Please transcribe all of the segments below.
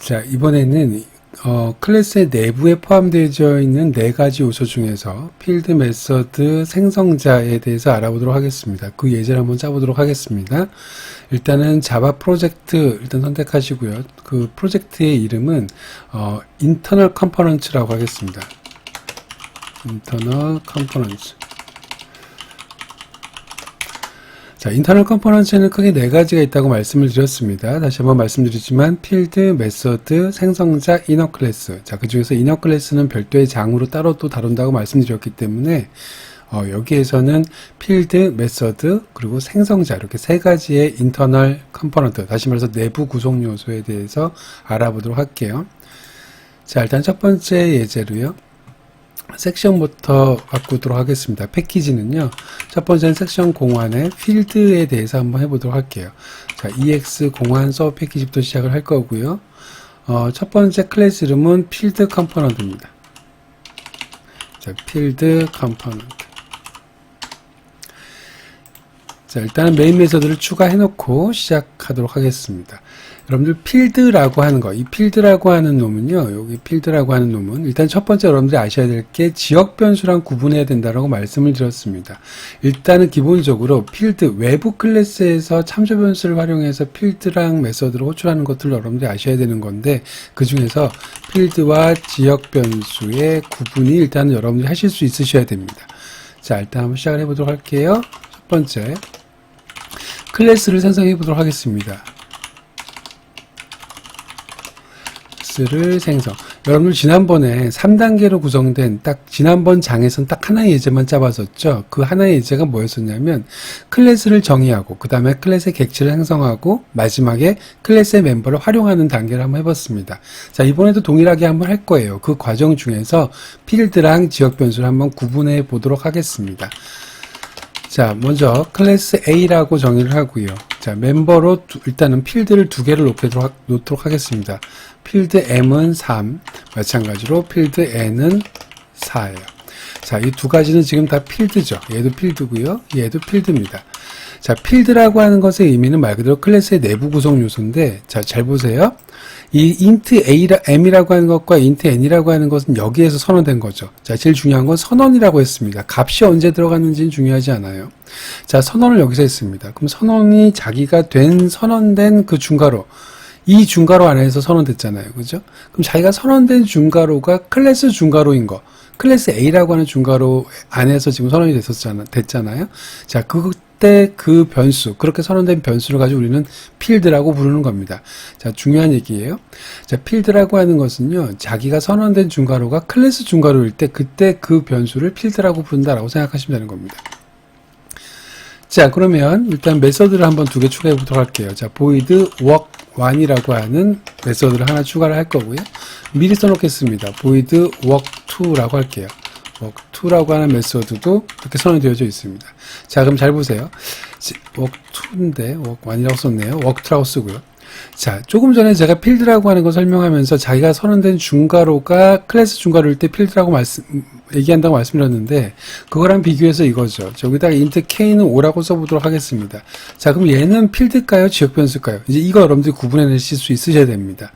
자, 이번에는 클래스의 내부에 포함되어 있는 네 가지 요소 중에서 필드 메서드 생성자에 대해서 알아보도록 하겠습니다. 그 예제를 한번 짜보도록 하겠습니다. 일단은 자바 프로젝트 일단 선택하시고요. 그 프로젝트의 이름은 internal components라고 하겠습니다. internal components. 자, 인터널 컴포넌츠는 크게 네 가지가 있다고 말씀을 드렸습니다. 다시 한번 말씀드리지만 필드, 메서드, 생성자, 이너 클래스. 자, 그 중에서 이너 클래스는 별도의 장으로 따로 또 다룬다고 말씀드렸기 때문에 여기에서는 필드, 메서드, 그리고 생성자 이렇게 세 가지의 인터널 컴포넌트, 다시 말해서 내부 구성 요소에 대해서 알아보도록 할게요. 자, 일단 첫 번째 예제로요. 섹션부터 바꾸도록 하겠습니다. 패키지는요. 첫 번째는 섹션 공환의 필드에 대해서 한번 해보도록 할게요. 자, EX 공환 서브 패키지부터 시작을 할 거고요. 첫 번째 클래스 이름은 필드 컴포넌트입니다. 자, 필드 컴포넌트. 자, 일단은 메인 메서드를 추가해 놓고 시작하도록 하겠습니다. 여러분들 필드라고 하는 거, 이 필드라고 하는 놈은요, 여기 필드라고 하는 놈은 일단 첫 번째 여러분들이 아셔야 될 게 지역 변수랑 구분해야 된다라고 말씀을 드렸습니다. 일단은 기본적으로 필드 외부 클래스에서 참조 변수를 활용해서 필드랑 메서드를 호출하는 것들을 여러분들이 아셔야 되는 건데, 그 중에서 필드와 지역 변수의 구분이 일단은 여러분들이 하실 수 있으셔야 됩니다. 자, 일단 한번 시작을 해보도록 할게요. 첫 번째 클래스를 생성해 보도록 하겠습니다. 클래스를 생성. 여러분들 지난번에 3단계로 구성된 지난번 장에선 딱 하나의 예제만 짜봤었죠. 그 하나의 예제가 뭐였었냐면 클래스를 정의하고 그 다음에 클래스의 객체를 생성하고 마지막에 클래스의 멤버를 활용하는 단계를 한번 해봤습니다. 자, 이번에도 동일하게 한번 할 거예요. 그 과정 중에서 필드랑 지역 변수를 한번 구분해 보도록 하겠습니다. 자, 먼저 클래스 A라고 정의를 하고요. 자, 멤버로 일단은 필드를 두 개를 놓도록 하겠습니다. 필드 M은 3, 마찬가지로 필드 N은 4예요. 자, 이 두 가지는 지금 다 필드죠. 얘도 필드고요. 얘도 필드입니다. 자, 필드라고 하는 것의 의미는 말 그대로 클래스의 내부 구성 요소인데, 자, 잘 보세요. 이 int m이라고 하는 것과 int n이라고 하는 것은 여기에서 선언된 거죠. 자, 제일 중요한 건 선언이라고 했습니다. 값이 언제 들어갔는지는 중요하지 않아요. 자, 선언을 여기서 했습니다. 그럼 선언이 자기가 선언된 그 중괄호, 이 중괄호 안에서 선언됐잖아요. 그죠? 그럼 자기가 선언된 중괄호가 클래스 중괄호인 거, 클래스 A라고 하는 중괄호 안에서 지금 선언이 됐잖아요. 자, 그때 그 변수, 그렇게 선언된 변수를 가지고 우리는 필드라고 부르는 겁니다. 자, 중요한 얘기예요. 자, 필드라고 하는 것은요, 자기가 선언된 중괄호가 클래스 중괄호일 때 그때 그 변수를 필드라고 부른다라고 생각하시면 되는 겁니다. 자, 그러면 일단 메서드를 한번 두 개 추가해 보도록 할게요. 자, void work1이라고 하는 메서드를 하나 추가를 할 거고요. 미리 써놓겠습니다. void work2라고 할게요. work2라고 하는 메서드도 이렇게 선언이 되어져 있습니다. 자, 그럼 잘 보세요. work2인데 work1이라고 썼네요. work2라고 쓰고요. 자, 조금 전에 제가 필드라고 하는 거 설명하면서 자기가 선언된 중괄호가 클래스 중괄호일 때 필드라고 얘기한다고 말씀드렸는데, 그거랑 비교해서 이거죠. 저기다가 int k는 5라고 써보도록 하겠습니다. 자, 그럼 얘는 필드일까요? 지역 변수일까요? 이제 이거 여러분들이 구분해내실 수 있으셔야 됩니다.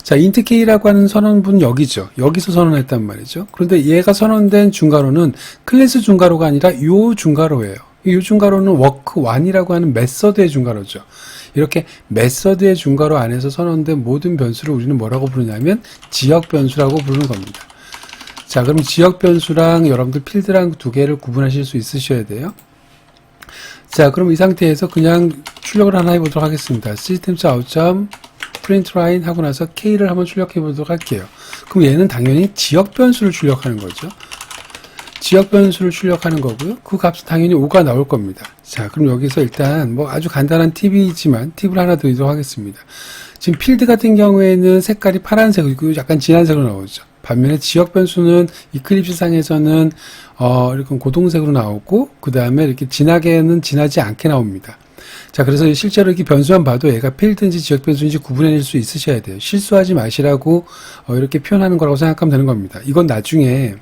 자, int k라고 하는 선언분 여기죠. 여기서 선언했단 말이죠. 그런데 얘가 선언된 중괄호는 클래스 중괄호가 아니라 요 중괄호예요. 이 중괄호는 work1이라고 하는 메서드의 중괄호죠. 이렇게 메서드의 중괄호 안에서 선언된 모든 변수를 우리는 뭐라고 부르냐면 지역 변수라고 부르는 겁니다. 자, 그럼 지역 변수랑 여러분들 필드랑 두 개를 구분하실 수 있으셔야 돼요. 자, 그럼 이 상태에서 그냥 출력을 하나 해보도록 하겠습니다. system.out.println 하고 나서 k를 한번 출력해 보도록 할게요. 그럼 얘는 당연히 지역 변수를 출력하는 거죠. 지역 변수를 출력하는 거고요. 그 값은 당연히 5가 나올 겁니다. 자, 그럼 여기서 일단 뭐 아주 간단한 팁이지만 팁을 하나 드리도록 하겠습니다. 지금 필드 같은 경우에는 색깔이 파란색이고 약간 진한 색으로 나오죠. 반면에 지역 변수는 이클립스 상에서는 이렇게 고동색으로 나오고, 그 다음에 이렇게 진하게는 진하지 않게 나옵니다. 자, 그래서 실제로 이렇게 변수만 봐도 얘가 필드인지 지역 변수인지 구분해낼 수 있으셔야 돼요. 실수하지 마시라고 이렇게 표현하는 거라고 생각하면 되는 겁니다. 이건 나중에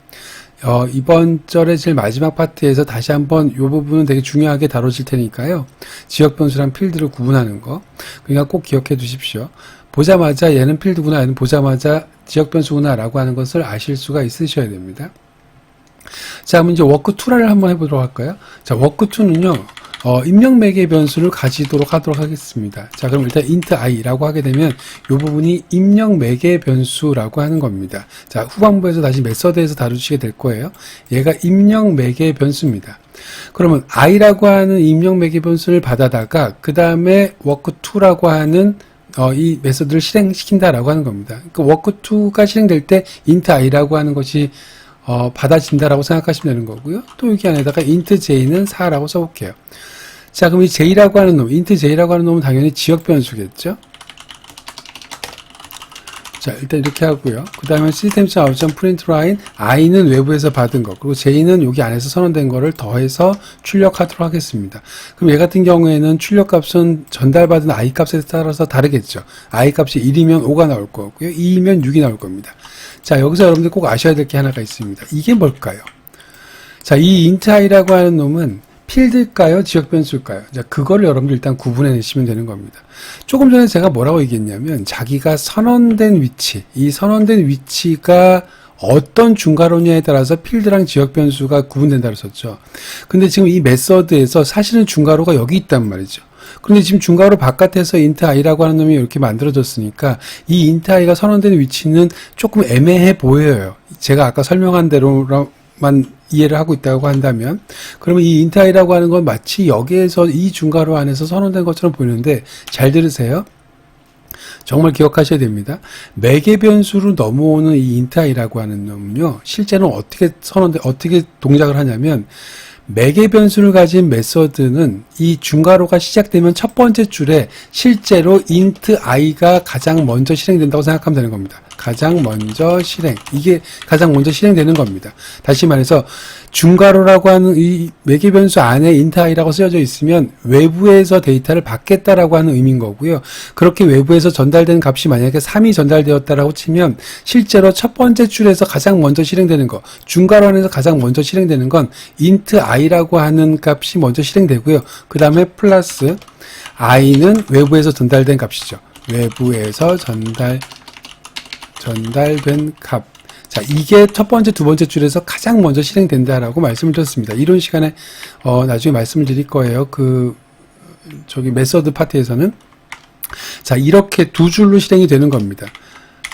이번 절의 제일 마지막 파트에서 다시 한번 이 부분은 되게 중요하게 다뤄질 테니까요. 지역 변수랑 필드를 구분하는 거. 그러니까 꼭 기억해 두십시오. 보자마자 얘는 필드구나, 얘는 보자마자 지역 변수구나 라고 하는 것을 아실 수가 있으셔야 됩니다. 자, 그럼 이제 워크2를 한번 해보도록 할까요? 자, 워크2는요, 입력 매개 변수를 가지도록 하도록 하겠습니다. 자, 그럼 일단 int i라고 하게 되면 이 부분이 입력 매개 변수라고 하는 겁니다. 자, 후반부에서 다시 메서드에서 다루시게 될 거예요. 얘가 입력 매개 변수입니다. 그러면 i라고 하는 입력 매개 변수를 받아다가 그 다음에 워크2라고 하는 이 메서드를 실행시킨다라고 하는 겁니다. 그러니까 워크2가 실행될 때 int i라고 하는 것이 받아진다라고 생각하시면 되는 거고요. 또 여기 안에다가 int j는 4라고 써볼게요. 자, 그럼 이 j라고 하는 놈, int j라고 하는 놈은 당연히 지역 변수겠죠. 자, 일단 이렇게 하고요. 그 다음에 system.out.println i는 외부에서 받은 거, 그리고 j는 여기 안에서 선언된 거를 더해서 출력하도록 하겠습니다. 그럼 얘 같은 경우에는 출력값은 전달받은 i 값에 따라서 다르겠죠. i 값이 1이면 5가 나올 거고요. 2이면 6이 나올 겁니다. 자, 여기서 여러분들 꼭 아셔야 될 게 하나가 있습니다. 이게 뭘까요? 자, 이 int i라고 하는 놈은 필드일까요? 지역 변수일까요? 자, 그거를 여러분들 일단 구분해내시면 되는 겁니다. 조금 전에 제가 뭐라고 얘기했냐면, 자기가 선언된 위치, 이 선언된 위치가 어떤 중괄호냐에 따라서 필드랑 지역 변수가 구분된다고 썼죠. 근데 지금 이 메서드에서 사실은 중괄호가 여기 있단 말이죠. 그런데 지금 중괄호 바깥에서 int i라고 하는 놈이 이렇게 만들어졌으니까 이 int i가 선언된 위치는 조금 애매해 보여요. 제가 아까 설명한 대로만 이해를 하고 있다고 한다면, 그러면 이 int i라고 하는 건 마치 여기에서 이 중괄호 안에서 선언된 것처럼 보이는데, 잘 들으세요. 정말 기억하셔야 됩니다. 매개 변수로 넘어오는 이 int i라고 하는 놈은요, 실제는 어떻게 동작을 하냐면, 매개 변수를 가진 메서드는 이 중괄호가 시작되면 첫 번째 줄에 실제로 int i가 가장 먼저 실행된다고 생각하면 되는 겁니다. 가장 먼저 실행. 이게 가장 먼저 실행되는 겁니다. 다시 말해서 중괄호라고 하는 이 매개 변수 안에 int i라고 쓰여져 있으면 외부에서 데이터를 받겠다라고 하는 의미인 거고요. 그렇게 외부에서 전달된 값이 만약에 3이 전달되었다라고 치면 실제로 첫 번째 줄에서 가장 먼저 실행되는 거, 중괄호 안에서 가장 먼저 실행되는 건 int i라고 하는 값이 먼저 실행되고요. 그 다음에 플러스 i는 외부에서 전달된 값이죠. 외부에서 전달된 값. 자, 이게 첫 번째, 두 번째 줄에서 가장 먼저 실행된다라고 말씀을 드렸습니다. 이런 시간에, 나중에 말씀을 드릴 거예요. 메서드 파트에서는. 자, 이렇게 두 줄로 실행이 되는 겁니다.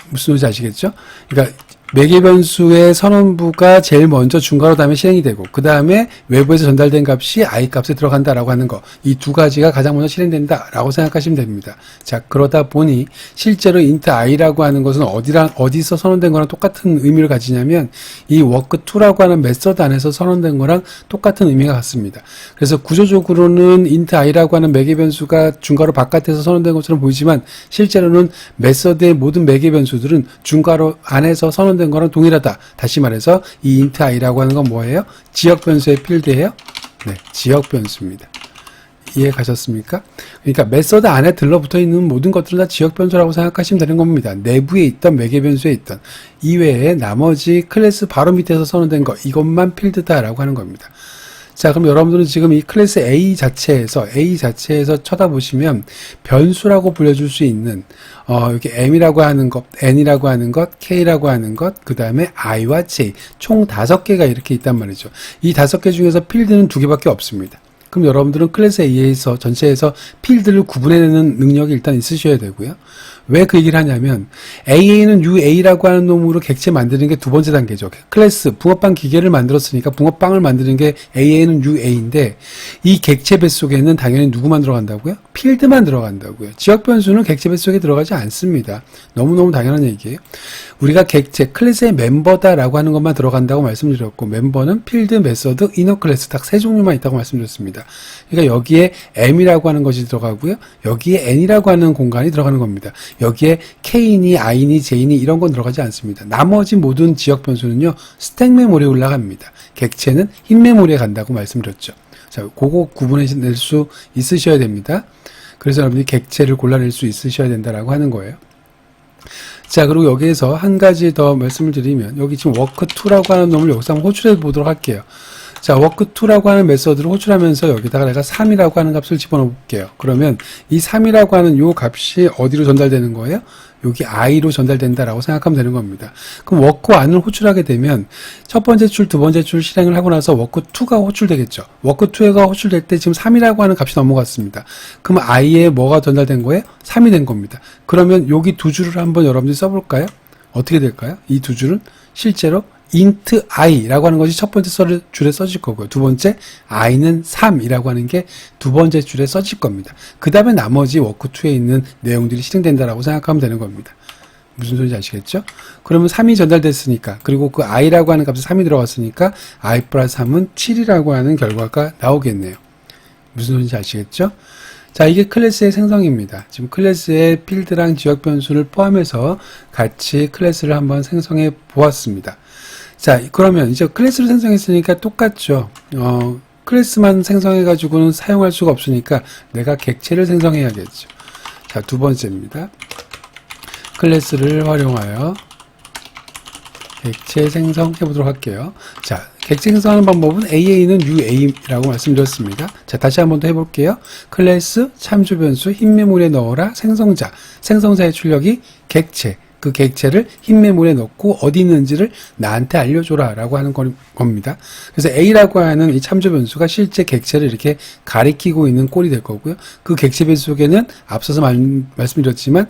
무슨 소리인지 아시겠죠? 그러니까, 매개 변수의 선언부가 제일 먼저 중괄호 다음에 실행이 되고, 그 다음에 외부에서 전달된 값이 i 값에 들어간다라고 하는 거, 이 두 가지가 가장 먼저 실행된다라고 생각하시면 됩니다. 자, 그러다 보니 실제로 int i라고 하는 것은 어디서 선언된 거랑 똑같은 의미를 가지냐면 이 work2라고 하는 메서드 안에서 선언된 거랑 똑같은 의미가 같습니다. 그래서 구조적으로는 int i라고 하는 매개 변수가 중괄호 바깥에서 선언된 것처럼 보이지만 실제로는 메서드의 모든 매개 변수들은 중괄호 안에서 선언된 거랑 동일하다. 다시 말해서 이 int i라고 하는 건 뭐예요? 지역 변수의 필드예요? 네, 지역 변수입니다. 이해 가셨습니까? 그러니까 메서드 안에 들러붙어 있는 모든 것들은 다 지역 변수라고 생각하시면 되는 겁니다. 내부에 있던 매개 변수에 있던 이외에 나머지 클래스 바로 밑에서 선언된 거, 이것만 필드다라고 하는 겁니다. 자, 그럼 여러분들은 지금 이 클래스 A 자체에서 쳐다보시면 변수라고 불려줄 수 있는 이렇게 M이라고 하는 것, N이라고 하는 것, K라고 하는 것, 그 다음에 I와 J 총 5개가 이렇게 있단 말이죠. 이 5개 중에서 필드는 2개밖에 없습니다. 그럼 여러분들은 클래스 A에서 전체에서 필드를 구분해내는 능력이 일단 있으셔야 되고요. 왜 그 얘기를 하냐면 AA는 UA라고 하는 놈으로 객체 만드는 게 두 번째 단계죠. 클래스, 붕어빵 기계를 만들었으니까 붕어빵을 만드는 게 AA는 UA인데 이 객체 뱃속에는 당연히 누구만 들어간다고요? 필드만 들어간다고요. 지역 변수는 객체 뱃속에 들어가지 않습니다. 너무너무 당연한 얘기예요. 우리가 객체, 클래스의 멤버다라고 하는 것만 들어간다고 말씀드렸고 멤버는 필드, 메서드, 이너 클래스 딱 세 종류만 있다고 말씀드렸습니다. 그러니까 여기에 M이라고 하는 것이 들어가고요. 여기에 N이라고 하는 공간이 들어가는 겁니다. 여기에 K니, I니, J니 이런 건 들어가지 않습니다. 나머지 모든 지역 변수는요. 스택 메모리에 올라갑니다. 객체는 흰 메모리에 간다고 말씀드렸죠. 자, 그거 구분해낼 수 있으셔야 됩니다. 그래서 여러분이 객체를 골라낼 수 있으셔야 된다라고 하는 거예요. 자, 그리고 여기에서 한 가지 더 말씀을 드리면 여기 지금 워크2라고 하는 놈을 여기서 한번 호출해 보도록 할게요. 자, 워크2라고 하는 메서드를 호출하면서 여기다가 내가 3이라고 하는 값을 집어넣어 볼게요. 그러면 이 3이라고 하는 요 값이 어디로 전달되는 거예요? 여기 i로 전달된다라고 생각하면 되는 겁니다. 그럼 워크1을 호출하게 되면 첫 번째 줄, 두 번째 줄 실행을 하고 나서 워크2가 호출되겠죠. 워크2가 호출될 때 지금 3이라고 하는 값이 넘어갔습니다. 그럼 i에 뭐가 전달된 거예요? 3이 된 겁니다. 그러면 여기 두 줄을 한번 여러분들이 써볼까요? 어떻게 될까요? 이 두 줄은 실제로 int i라고 하는 것이 첫 번째 줄에 써질 거고요. 두 번째 i는 3이라고 하는 게 두 번째 줄에 써질 겁니다. 그 다음에 나머지 워크2에 있는 내용들이 실행된다라고 생각하면 되는 겁니다. 무슨 소리인지 아시겠죠? 그러면 3이 전달됐으니까, 그리고 그 i라고 하는 값에 3이 들어갔으니까 i 플러스 3은 7이라고 하는 결과가 나오겠네요. 무슨 소리인지 아시겠죠? 자, 이게 클래스의 생성입니다. 지금 클래스의 필드랑 지역 변수를 포함해서 같이 클래스를 한번 생성해 보았습니다. 자, 그러면 이제 클래스를 생성했으니까 똑같죠. 클래스만 생성해가지고는 사용할 수가 없으니까 내가 객체를 생성해야겠죠. 자, 두 번째입니다. 클래스를 활용하여 객체 생성해 보도록 할게요. 자, 객체 생성하는 방법은 AA는 UA라고 말씀드렸습니다. 자, 다시 한번 더 해볼게요. 클래스, 참조 변수, 흰 메모리에 넣어라, 생성자. 생성자의 출력이 객체. 그 객체를 흰 메모리에 넣고 어디 있는지를 나한테 알려줘라 라고 하는 겁니다. 그래서 A라고 하는 이 참조 변수가 실제 객체를 이렇게 가리키고 있는 꼴이 될 거고요. 그 객체 변수 속에는 앞서서 말씀드렸지만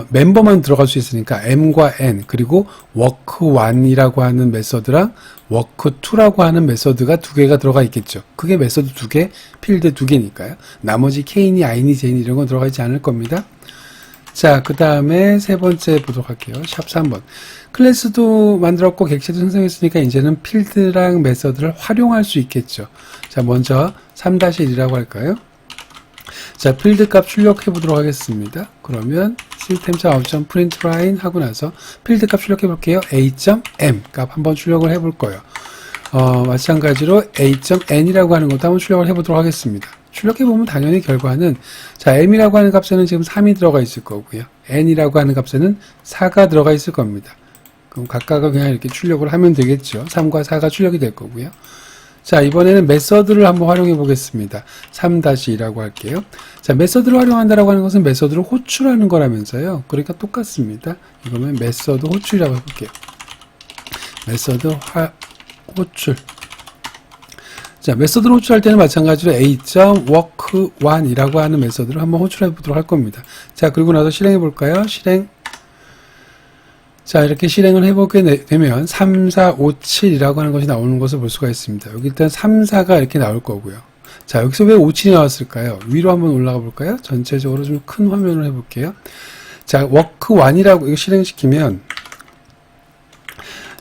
멤버만 들어갈 수 있으니까 M과 N, 그리고 워크1이라고 하는 메서드랑 워크2라고 하는 메서드가 두 개가 들어가 있겠죠. 그게 메서드 두 개, 필드 두 개니까요. 나머지 K니, I니, J니 이런 건 들어가 있지 않을 겁니다. 자, 그 다음에 세 번째 보도록 할게요. 샵 3번. 클래스도 만들었고 객체도 생성했으니까 이제는 필드랑 메서드를 활용할 수 있겠죠. 자, 먼저 3-1이라고 할까요? 자, 필드 값 출력해 보도록 하겠습니다. 그러면 system.out.println 하고 나서 필드 값 출력해 볼게요. a.m 값 한번 출력을 해 볼 거예요. 마찬가지로 a.n이라고 하는 것도 한번 출력을 해 보도록 하겠습니다. 출력해보면 당연히 결과는, 자, m이라고 하는 값에는 지금 3이 들어가 있을 거고요. n이라고 하는 값에는 4가 들어가 있을 겁니다. 그럼 각각을 그냥 이렇게 출력을 하면 되겠죠. 3과 4가 출력이 될 거고요. 자, 이번에는 메서드를 한번 활용해 보겠습니다. 3-2라고 할게요. 자, 메서드를 활용한다라고 하는 것은 메서드를 호출하는 거라면서요. 그러니까 똑같습니다. 이거는 메서드 호출이라고 해볼게요. 메서드 호출. 자, 메서드를 호출할 때는 마찬가지로 a.work1이라고 하는 메서드를 한번 호출해 보도록 할 겁니다. 자, 그리고 나서 실행해 볼까요? 실행. 자, 이렇게 실행을 해보게 되면 3, 4, 5, 7이라고 하는 것이 나오는 것을 볼 수가 있습니다. 여기 일단 3, 4가 이렇게 나올 거고요. 자, 여기서 왜 5, 7이 나왔을까요? 위로 한번 올라가 볼까요? 전체적으로 좀 큰 화면을 해볼게요. 자, work1이라고 이거 실행시키면,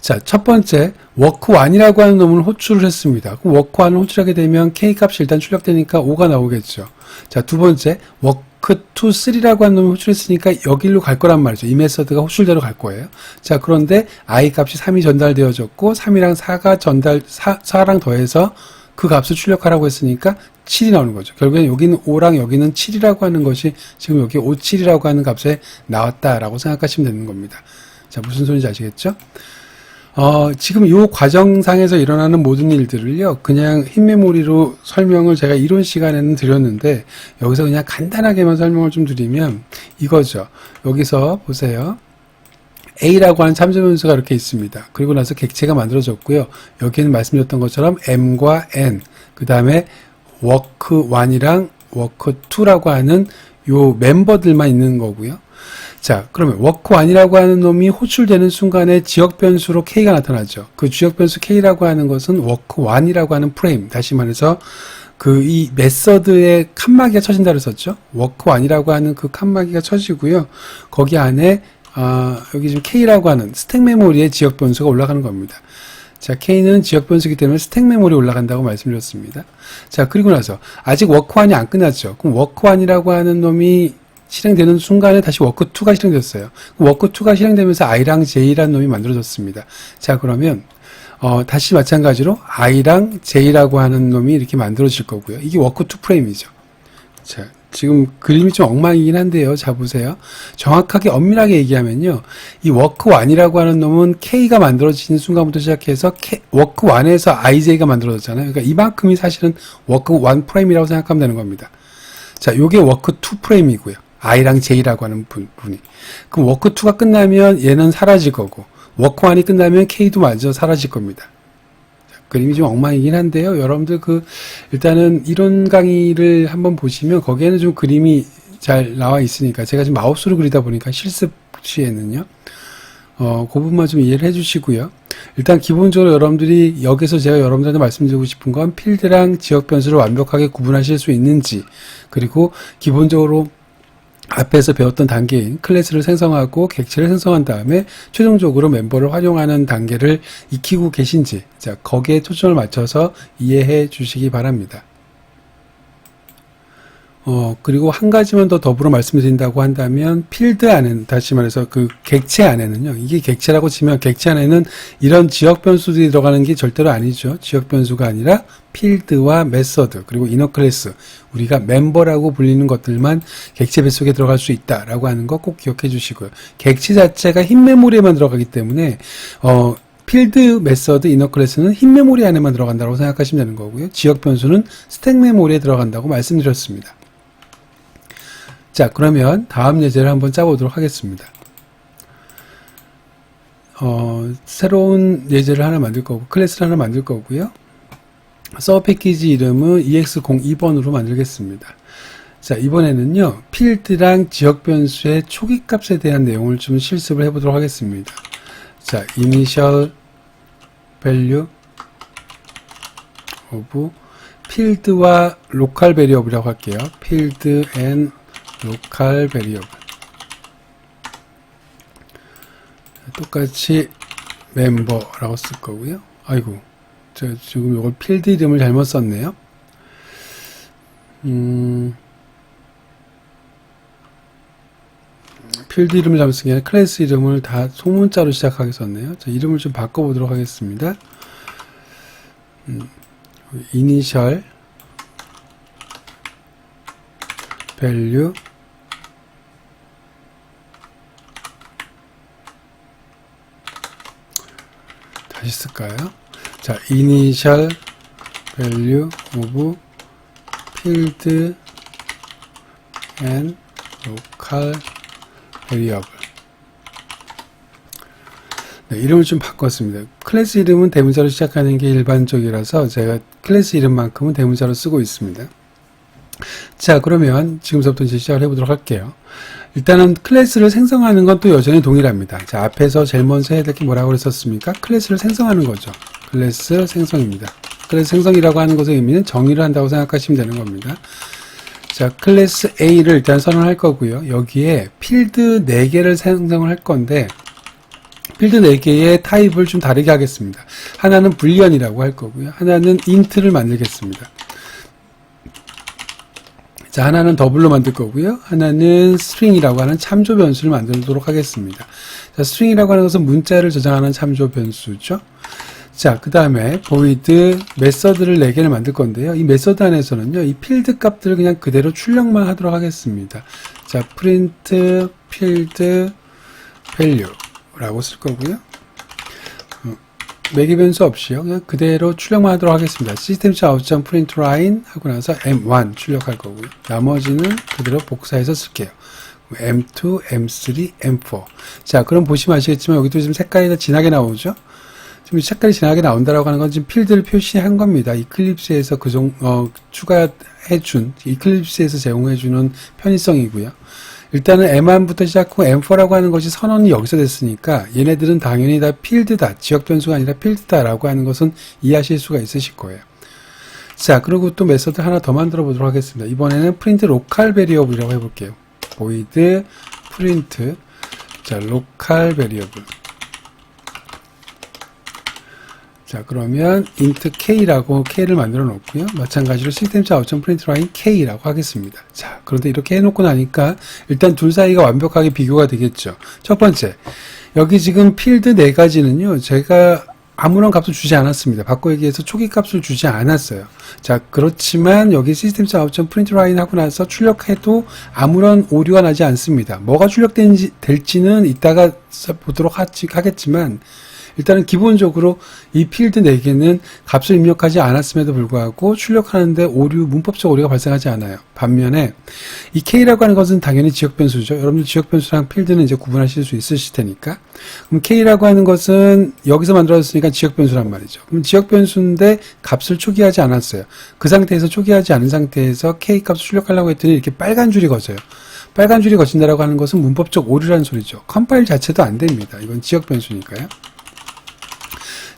자, 첫 번째 워크1이라고 하는 놈을 호출을 했습니다. 그럼 워크1을 호출하게 되면 K값이 일단 출력되니까 5가 나오겠죠. 자, 두 번째 워크2, 3라고 하는 놈을 호출했으니까 여기로 갈 거란 말이죠. 이 메서드가 호출대로 갈 거예요. 자, 그런데 I 값이 3이 전달되어졌고 3이랑 4랑 더해서 그 값을 출력하라고 했으니까 7이 나오는 거죠. 결국엔 여기는 5랑 여기는 7이라고 하는 것이 지금 여기 5, 7이라고 하는 값에 나왔다라고 생각하시면 되는 겁니다. 자, 무슨 소리인지 아시겠죠? 지금 이 과정상에서 일어나는 모든 일들을요, 그냥 흰 메모리로 설명을 제가 이론 시간에는 드렸는데, 여기서 그냥 간단하게만 설명을 좀 드리면, 이거죠. 여기서 보세요. A라고 하는 참조 변수가 이렇게 있습니다. 그리고 나서 객체가 만들어졌고요. 여기는 말씀드렸던 것처럼 M과 N, 그 다음에 워크1이랑 워크2라고 하는 요 멤버들만 있는 거고요. 자, 그러면 워크1이라고 하는 놈이 호출되는 순간에 지역 변수로 K가 나타나죠. 그 지역 변수 K라고 하는 것은 워크1이라고 하는 프레임, 다시 말해서 이 메서드의 칸막이가 쳐진다 그랬었죠. 워크1이라고 하는 그 칸막이가 쳐지고요. 거기 안에 여기 지금 K라고 하는 스택 메모리의 지역 변수가 올라가는 겁니다. 자, K는 지역 변수이기 때문에 스택 메모리에 올라간다고 말씀드렸습니다. 자, 그리고 나서 아직 워크1이 안 끝났죠. 그럼 워크1이라고 하는 놈이 실행되는 순간에 다시 워크2가 실행됐어요. 워크2가 실행되면서 i랑 j라는 놈이 만들어졌습니다. 자, 그러면 다시 마찬가지로 i랑 j라고 하는 놈이 이렇게 만들어질 거고요. 이게 워크2 프레임이죠. 자, 지금 그림이 좀 엉망이긴 한데요. 자, 보세요. 정확하게 엄밀하게 얘기하면요. 이 워크1이라고 하는 놈은 K가 만들어지는 순간부터 시작해서 워크1에서 IJ가 만들어졌잖아요. 그러니까 이만큼이 사실은 워크1 프레임이라고 생각하면 되는 겁니다. 자, 요게 워크2 프레임이고요. I랑 J라고 하는 분이. 그럼 워크2가 끝나면 얘는 사라질 거고, 워크1이 끝나면 K도 마저 사라질 겁니다. 그림이 좀 엉망이긴 한데요. 여러분들 일단은 이론 강의를 한번 보시면 거기에는 좀 그림이 잘 나와 있으니까 제가 지금 마우스로 그리다 보니까 실습 시에는요. 그 부분만 좀 이해를 해 주시고요. 일단 기본적으로 여러분들이 여기서 제가 여러분들한테 말씀드리고 싶은 건 필드랑 지역 변수를 완벽하게 구분하실 수 있는지, 그리고 기본적으로 앞에서 배웠던 단계인 클래스를 생성하고 객체를 생성한 다음에 최종적으로 멤버를 활용하는 단계를 익히고 계신지, 자, 거기에 초점을 맞춰서 이해해 주시기 바랍니다. 그리고 한 가지만 더 더불어 말씀드린다고 한다면, 필드 안에는, 다시 말해서 그 객체 안에는요, 이게 객체라고 치면 객체 안에는 이런 지역 변수들이 들어가는 게 절대로 아니죠. 지역 변수가 아니라 필드와 메서드, 그리고 이너 클래스, 우리가 멤버라고 불리는 것들만 객체 뱃속에 들어갈 수 있다라고 하는 거 꼭 기억해 주시고요. 객체 자체가 흰 메모리에만 들어가기 때문에, 필드, 메서드, 이너 클래스는 흰 메모리 안에만 들어간다고 생각하시면 되는 거고요. 지역 변수는 스택 메모리에 들어간다고 말씀드렸습니다. 자, 그러면 다음 예제를 한번 짜보도록 하겠습니다. 새로운 예제를 하나 만들 거고, 클래스를 하나 만들 거고요. 서버 패키지 이름은 EX02번으로 만들겠습니다. 자, 이번에는요, 필드랑 지역 변수의 초기 값에 대한 내용을 좀 실습을 해보도록 하겠습니다. 자, initial value of 필드와 local variable이라고 할게요. 필드 and local variable. 똑같이 멤버라고 쓸 거고요. 아이고, 저 지금 이걸 필드 이름을 잘못 썼네요. 필드 이름을 잘못 쓴 게 아니라 클래스 이름을 다 소문자로 시작하게 썼네요. 자, 이름을 좀 바꿔보도록 하겠습니다. initial value 다시 쓸까요? 자, initial value of field and local variable. 네, 이름을 좀 바꿨습니다. 클래스 이름은 대문자로 시작하는 게 일반적이라서 제가 클래스 이름만큼은 대문자로 쓰고 있습니다. 자, 그러면 지금부터 이제 시작을 해보도록 할게요. 일단은 클래스를 생성하는 건 또 여전히 동일합니다. 자, 앞에서 제일 먼저 해야 될 게 뭐라고 그랬었습니까? 클래스를 생성하는 거죠. 클래스 생성입니다. 클래스 생성이라고 하는 것의 의미는 정의를 한다고 생각하시면 되는 겁니다. 자, 클래스 A를 일단 선언할 거고요. 여기에 필드 4개를 생성을 할 건데, 필드 4개의 타입을 좀 다르게 하겠습니다. 하나는 불리언이라고 할 거고요. 하나는 인트를 만들겠습니다. 자, 하나는 더블로 만들 거고요. 하나는 스트링이라고 하는 참조 변수를 만들도록 하겠습니다. 자, 스트링이라고 하는 것은 문자를 저장하는 참조 변수죠. 자, 그 다음에 void 메서드를 4개를 만들 건데요. 이 메서드 안에서는요, 이 필드 값들을 그냥 그대로 출력만 하도록 하겠습니다. 자, print field value 라고 쓸 거고요. 매개 변수 없이요. 그냥 그대로 출력만 하도록 하겠습니다. system.out.println 하고 나서 m1 출력할 거고요. 나머지는 그대로 복사해서 쓸게요. m2, m3, m4. 자, 그럼 보시면 아시겠지만 여기도 지금 색깔이 다 진하게 나오죠? 지금 색깔이 진하게 나온다라고 하는 건 지금 필드를 표시한 겁니다. 이클립스에서 추가해준, 이클립스에서 제공해주는 편의성이고요. 일단은 M1부터 시작하고 M4라고 하는 것이 선언이 여기서 됐으니까 얘네들은 당연히 다 필드다, 지역 변수가 아니라 필드다라고 하는 것은 이해하실 수가 있으실 거예요. 자, 그리고 또 메서드 하나 더 만들어 보도록 하겠습니다. 이번에는 print local variable이라고 해볼게요. void print, 자, local variable. 자, 그러면 int k라고 k를 만들어 놓고요. 마찬가지로 system.out.println k라고 하겠습니다. 자, 그런데 이렇게 해놓고 나니까 일단 둘 사이가 완벽하게 비교가 되겠죠. 첫 번째, 여기 지금 필드 4가지는요, 제가 아무런 값을 주지 않았습니다. 바꿔 얘기해서 초기 값을 주지 않았어요. 자, 그렇지만 여기 시스템 아웃점 프린트 라인 하고 나서 출력해도 아무런 오류가 나지 않습니다. 뭐가 출력될지는 이따가 보도록 하겠지만, 일단은 기본적으로 이 필드 4개는 값을 입력하지 않았음에도 불구하고 출력하는데 문법적 오류가 발생하지 않아요. 반면에 이 K라고 하는 것은 당연히 지역 변수죠. 여러분들 지역 변수랑 필드는 이제 구분하실 수 있으실 테니까. 그럼 K라고 하는 것은 여기서 만들어졌으니까 지역 변수란 말이죠. 그럼 지역 변수인데 값을 초기하지 않았어요. 그 상태에서 초기하지 않은 상태에서 K 값을 출력하려고 했더니 이렇게 빨간 줄이 거져요. 빨간 줄이 거친다라고 하는 것은 문법적 오류라는 소리죠. 컴파일 자체도 안 됩니다. 이건 지역 변수니까요.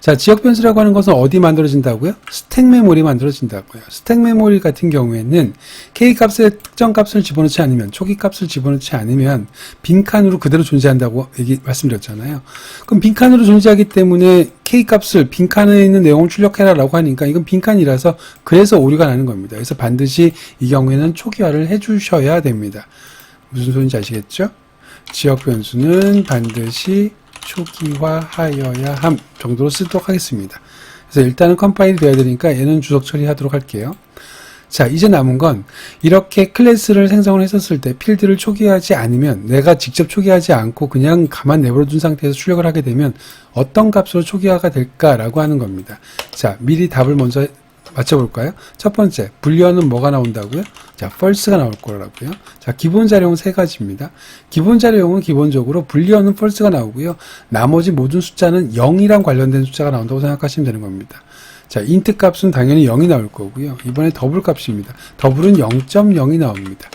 자, 지역 변수라고 하는 것은 어디 만들어진다고요? 스택 메모리 만들어진다고요. 스택 메모리 같은 경우에는 K 값에 특정 값을 집어넣지 않으면, 초기 값을 집어넣지 않으면 빈칸으로 그대로 존재한다고 말씀드렸잖아요. 그럼 빈칸으로 존재하기 때문에 K 값을 빈칸에 있는 내용을 출력해라 라고 하니까 이건 빈칸이라서 그래서 오류가 나는 겁니다. 그래서 반드시 이 경우에는 초기화를 해주셔야 됩니다. 무슨 소리인지 아시겠죠? 지역 변수는 반드시 초기화하여야 함 정도로 쓰도록 하겠습니다. 그래서 일단은 컴파일이 되어야 되니까 얘는 주석 처리하도록 할게요. 자, 이제 남은 건 이렇게 클래스를 생성을 했었을 때 필드를 초기화하지 않으면, 내가 직접 초기화하지 않고 그냥 가만 내버려둔 상태에서 출력을 하게 되면 어떤 값으로 초기화가 될까라고 하는 겁니다. 자, 미리 답을 먼저 맞춰볼까요? 첫 번째, 불리언은 뭐가 나온다고요? 자, false가 나올 거라고요. 자, 기본 자료는 3가지입니다. 기본 자료용은 기본적으로 불리언은 false가 나오고요. 나머지 모든 숫자는 0이랑 관련된 숫자가 나온다고 생각하시면 되는 겁니다. 자, int 값은 당연히 0이 나올 거고요. 이번에 더블 값입니다. 더블은 0.0이 나옵니다.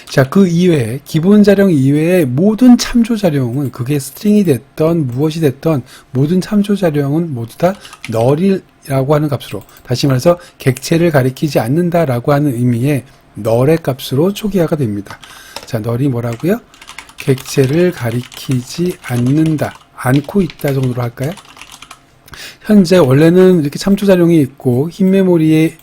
자, 그 이외에, 기본 자료용 이외에 모든 참조 자료용은 그게 스트링이 됐던 무엇이 됐던 모든 참조 자료용은 모두 다 null이라고 하는 값으로, 다시 말해서 객체를 가리키지 않는다라고 하는 의미의 null의 값으로 초기화가 됩니다. 자, null이 뭐라고요? 객체를 가리키지 않고 있다 정도로 할까요? 현재 원래는 이렇게 참조 자료용이 있고 흰 메모리에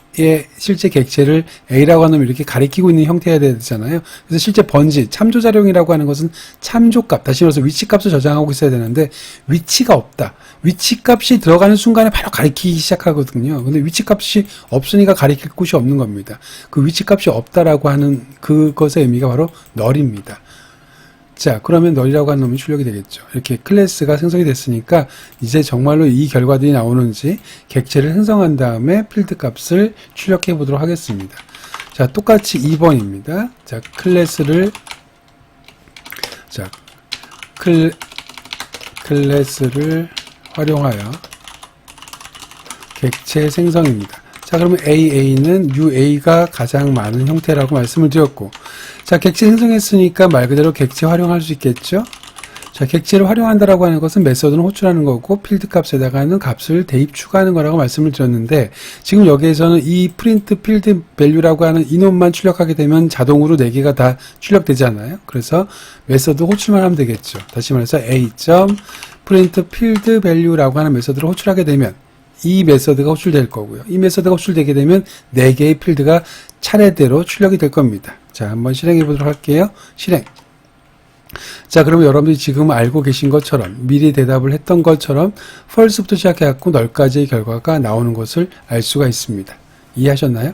실제 객체를 A라고 하면 이렇게 가리키고 있는 형태여야 되잖아요. 그래서 실제 번지, 참조 자료용이라고 하는 것은 참조값, 다시 말해서 위치값을 저장하고 있어야 되는데 위치가 없다. 위치값이 들어가는 순간에 바로 가리키기 시작하거든요. 근데 위치값이 없으니까 가리킬 곳이 없는 겁니다. 그 위치값이 없다라고 하는 그것의 의미가 바로 null입니다. 자, 그러면 null이라고 하는 놈이 출력이 되겠죠. 이렇게 클래스가 생성이 됐으니까 이제 정말로 이 결과들이 나오는지 객체를 생성한 다음에 필드 값을 출력해 보도록 하겠습니다. 자, 똑같이 2번입니다. 자, 클래스를 활용하여 객체 생성입니다. 자, 그러면 AA는 UA가 가장 많은 형태라고 말씀을 드렸고, 자, 객체 생성했으니까 말 그대로 객체 활용할 수 있겠죠? 자, 객체를 활용한다라고 하는 것은 메서드는 호출하는 거고, 필드 값에다가는 값을 대입 추가하는 거라고 말씀을 드렸는데, 지금 여기에서는 이 프린트 필드 밸류라고 하는 이놈만 출력하게 되면 자동으로 4개가 다 출력되잖아요. 그래서 메서드 호출만 하면 되겠죠. 다시 말해서 a.print 필드 밸류라고 하는 메서드를 호출하게 되면 이 메서드가 호출될 거고요. 이 메서드가 호출되게 되면 4개의 필드가 차례대로 출력이 될 겁니다. 자, 한번 실행해 보도록 할게요. 실행. 자, 그러면 여러분들이 지금 알고 계신 것처럼, 미리 대답을 했던 것처럼 false부터 시작해갖고 null까지의 결과가 나오는 것을 알 수가 있습니다. 이해하셨나요?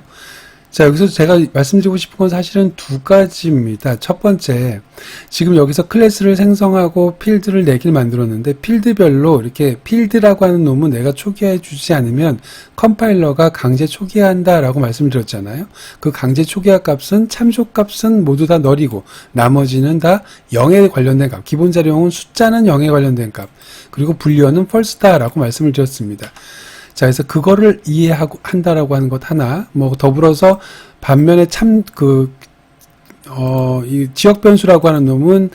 자, 여기서 제가 말씀드리고 싶은 건 사실은 2가지입니다. 첫 번째, 지금 여기서 클래스를 생성하고 필드를 4개를 만들었는데, 필드별로 이렇게 필드라고 하는 놈은 내가 초기화해 주지 않으면 컴파일러가 강제 초기화한다라고 말씀드렸잖아요. 그 강제 초기화 값은 참조 값은 모두 다 null이고 나머지는 다 0에 관련된 값, 기본 자료용은 숫자는 0에 관련된 값, 그리고 불리언은 false다라고 말씀을 드렸습니다. 자, 그래서 그거를 한다라고 하는 것 하나, 더불어서 반면에 이 지역 변수라고 하는 놈은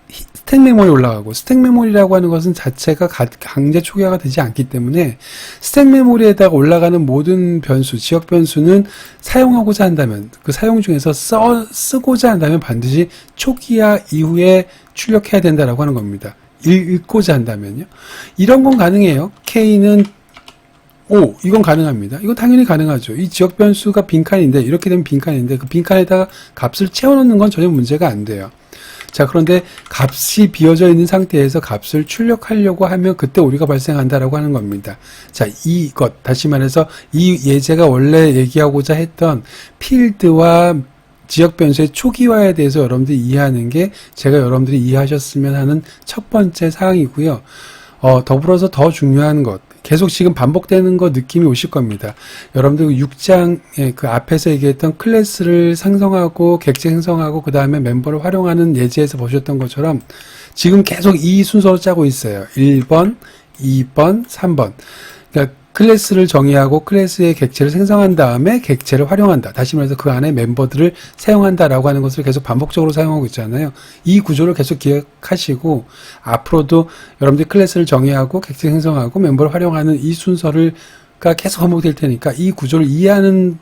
스택 메모리에 올라가고, 스택 메모리라고 하는 것은 자체가 강제 초기화가 되지 않기 때문에 스택 메모리에다가 올라가는 모든 변수, 지역 변수는 사용하고자 한다면, 그 사용 중에서 쓰고자 한다면 반드시 초기화 이후에 출력해야 된다라고 하는 겁니다. 읽고자 한다면요. 이런 건 가능해요. K는 이건 가능합니다. 이건 당연히 가능하죠. 이 지역 변수가 빈칸인데, 이렇게 되면 빈칸인데, 그 빈칸에다가 값을 채워넣는 건 전혀 문제가 안 돼요. 자, 그런데 값이 비어져 있는 상태에서 값을 출력하려고 하면 그때 오류가 발생한다라고 하는 겁니다. 자, 이것, 다시 말해서 이 예제가 원래 얘기하고자 했던 필드와 지역 변수의 초기화에 대해서 여러분들이 이해하는 게 제가 여러분들이 이해하셨으면 하는 첫 번째 사항이고요. 더불어서 더 중요한 것, 계속 지금 반복되는 거 느낌이 오실 겁니다. 여러분들 6장의 그 앞에서 얘기했던 클래스를 생성하고 객체 생성하고 그 다음에 멤버를 활용하는 예제에서 보셨던 것처럼 지금 계속 이 순서로 짜고 있어요. 1번, 2번, 3번. 그러니까 클래스를 정의하고 클래스의 객체를 생성한 다음에 객체를 활용한다. 다시 말해서 그 안에 멤버들을 사용한다라고 하는 것을 계속 반복적으로 사용하고 있잖아요. 이 구조를 계속 기억하시고 앞으로도 여러분들이 클래스를 정의하고 객체 생성하고 멤버를 활용하는 이 순서가 계속 반복될 테니까 이 구조를 이해하는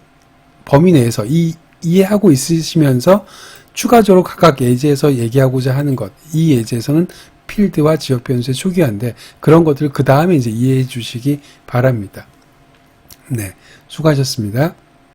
범위 내에서 이해하고 있으시면서 추가적으로 각각 예제에서 얘기하고자 하는 것, 이 예제에서는 필드와 지역 변수의 초기화인데 그런 것들을 그 다음에 이제 이해해 주시기 바랍니다. 네, 수고하셨습니다.